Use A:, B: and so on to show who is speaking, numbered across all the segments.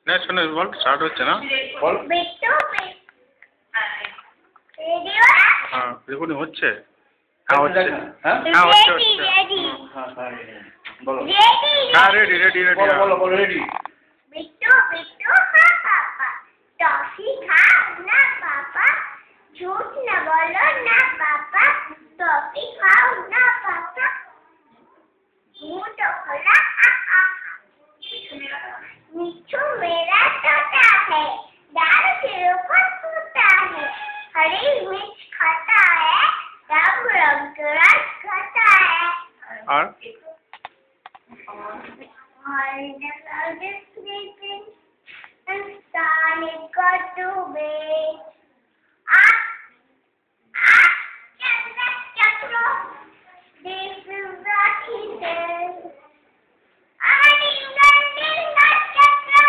A: Next one बोल start వచ్చేనా
B: बोल
A: हां রেকর্ডিং হচ্ছে
B: हाँ হচ্ছে
A: हां হচ্ছে
B: रेडी हाँ हाँ बोलो
A: हां रेडी रेडी रेडी
B: बोलो बोलो बोलो रेडी
C: बिट्टू बिट्टू हाँ पापा टॉफी खाओ ना पापा झूठ न बोलो ना पापा टॉफी खाओ ना पापा मुंह तो खुला मिठू मेरा तोता है दाल के ऊपर सोता है हरी मिर्च खाता है रंग रंग का रस खाता है
A: और
C: the cloud is sleeping and sun is got to bed. Chakra, this is what he says. Chakra,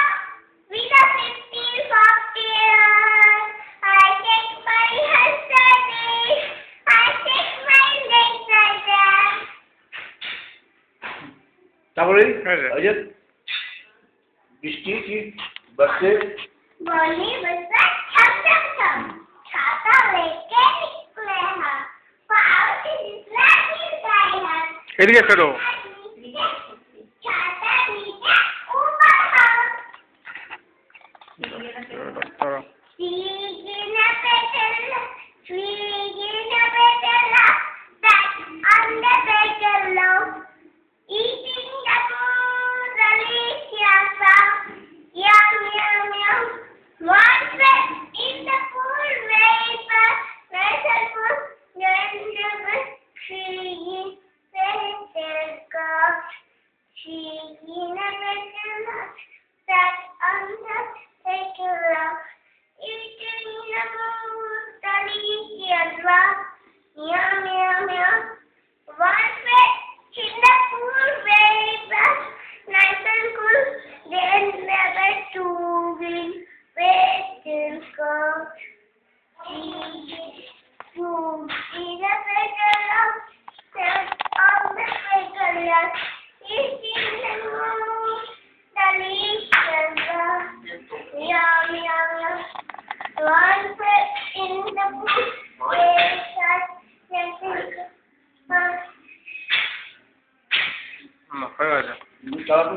C: with a 50 years, I take my husband, I take my legs like that.
B: তারপরে এই যে বৃষ্টি কি বর্ষে
C: बोली बच्चा छम छम छम छाता लेके निकले हैं पाँव से निकला गिरता है
A: এদিকে ফেরো
C: छाता नीचे ऊपर हम Swigina petala that under petala eating the food delicious yum yum yum one step in the pool vapor vessel food then the Swigina petala that under petala eating the food delicious yum yum yum one step in the pool vapor nice and cool then never to win waiting for food in the petal set on the petal eating the moon delicious yum yum yum one step in the pool vapor
A: হয়ে গেছে
B: চালাতে